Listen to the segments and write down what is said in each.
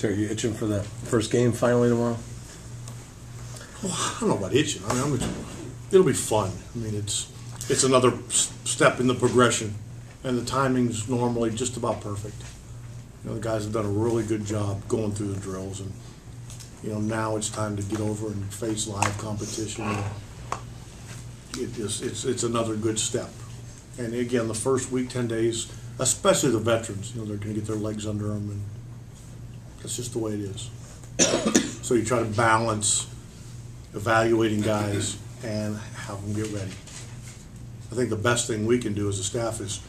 Terry, you itching for that first game finally tomorrow? Well, I don't know about itching. I mean, it'll be fun. I mean, it's another step in the progression, and the timing's normally just about perfect. You know, the guys have done a really good job going through the drills, and you know, now it's time to get over and face live competition. It's another good step. And again, the first week, 10 days, especially the veterans, you know, they're going to get their legs under them, and that's just the way it is. So you try to balance evaluating guys and have them get ready. I think the best thing we can do as a staff is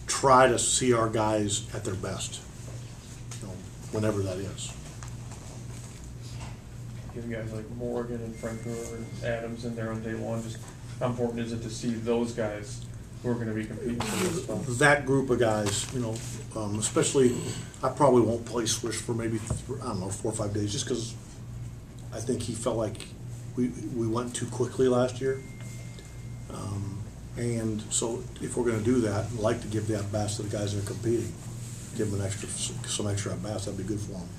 try to see our guys at their best, you know, whenever that is. Give guys like Morgan and Francona and Adams in there on day one, just how important is it to see those guys who are going to be competing for this stuff? That group of guys, you know, especially, I probably won't play Swish for maybe, I don't know, 4 or 5 days, just because I think he felt like we went too quickly last year. And so if we're going to do that, I'd like to give the at-bats to the guys that are competing. Give them some extra at-bats, that'd be good for them.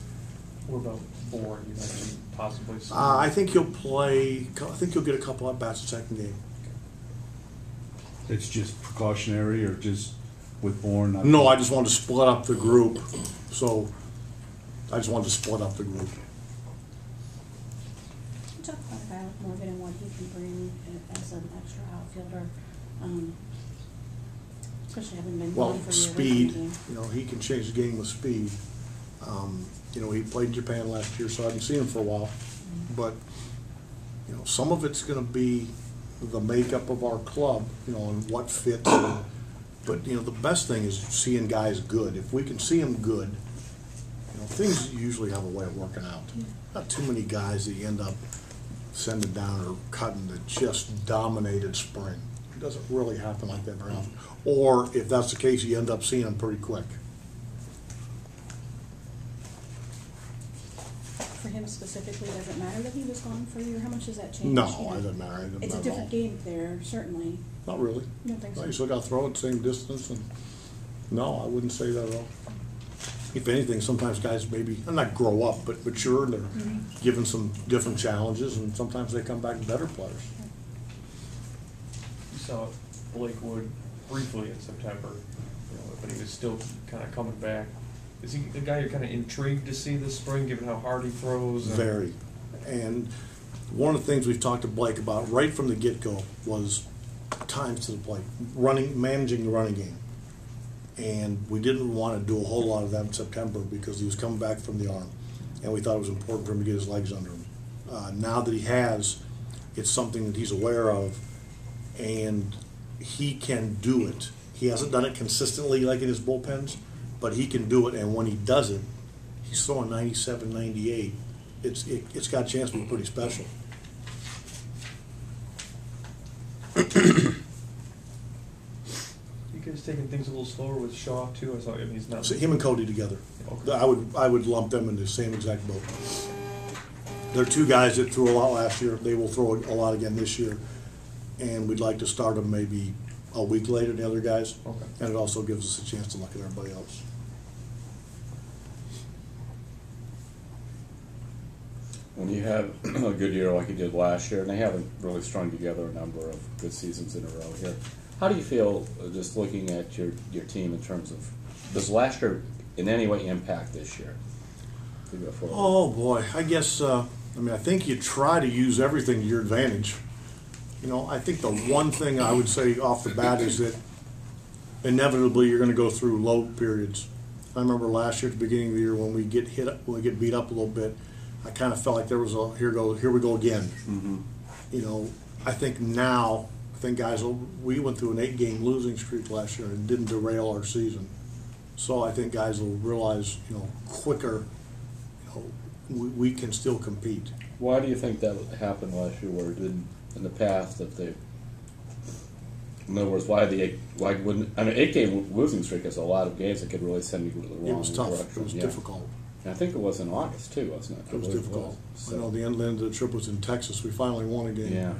What about Bourne? You mentioned possibly. I think he'll play. I think he'll get a couple at bats the second game. It's just precautionary, or just with Bourne? No, I just wanted to split up the group. So I just wanted to split up the group. Talk about a guy like Morgan and what he can bring as an extra outfielder, especially having been Well, gone for speed. Game. You know, he can change the game with speed. You know, he played in Japan last year, so I haven't seen him for a while. But, you know, some of it's going to be the makeup of our club, you know, and what fits. But, you know, the best thing is seeing guys good. If we can see them good, you know, things usually have a way of working out. Not too many guys that you end up sending down or cutting that just dominated spring. It doesn't really happen like that very often. Or if that's the case, you end up seeing them pretty quick. For him specifically, does it matter that he was gone for a year? How much does that change? No, it doesn't matter. It doesn't It's a matter at different all. game there, certainly. Not really. You don't think No, so? you still got to throw it the same distance. And no, I wouldn't say that at all. If anything, sometimes guys maybe, not grow up, but mature, and they're given some different challenges, and sometimes they come back better players. You saw Blake Wood briefly in September, you know, but he was still kind of coming back. Is he a guy you're kind of intrigued to see this spring, given how hard he throws? Very. And one of the things we've talked to Blake about right from the get-go was times to the plate, managing the running game. And we didn't want to do a whole lot of that in September because he was coming back from the arm, and we thought it was important for him to get his legs under him. Now that he has, it's something that he's aware of, and he can do it. He hasn't done it consistently like in his bullpens, but he can do it, and when he does it, he's throwing 97, 98. It's got a chance to be pretty special. You guys taking things a little slower with Shaw too? I mean, he's not. So him and Cody together. Okay. I would lump them in the same exact boat. They're two guys that threw a lot last year. They will throw a lot again this year, and we'd like to start them maybe a week later than the other guys. Okay. And it also gives us a chance to look at everybody else. When you have a good year like you did last year, and they haven't really strung together a number of good seasons in a row here, how do you feel just looking at your team in terms of, does last year in any way impact this year? Oh boy, I guess, I think you try to use everything to your advantage. You know, I think the one thing I would say off the bat is that inevitably you're going to go through low periods. I remember last year at the beginning of the year when we get beat up a little bit, I kind of felt like there was here we go again. Mm-hmm. You know, I think now, guys, we went through an 8-game losing streak last year and it didn't derail our season. So I think guys will realize, you know, quicker, you know, we can still compete. Why do you think that happened last year where it didn't in the past that they, in other words, why wouldn't, 8-game losing streak is a lot of games that could really send you to the wrong direction. It was tough. It was difficult. And I think it was in August too, wasn't it? It was difficult. I know the end of the trip was in Texas. We finally won a game. Yeah.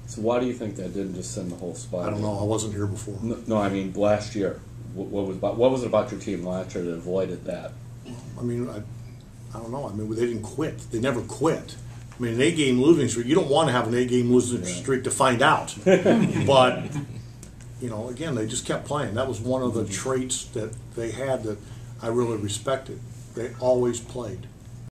So why do you think that didn't just send the whole spot? I don't know. I wasn't here before. No, I mean last year. What was it about your team last year that avoided that? I mean, I don't know. I mean, they didn't quit. They never quit. I mean, an 8-game losing streak, you don't want to have an 8-game losing streak to find out. But, you know, again, they just kept playing. That was one of the traits that they had that I really respected. They always played.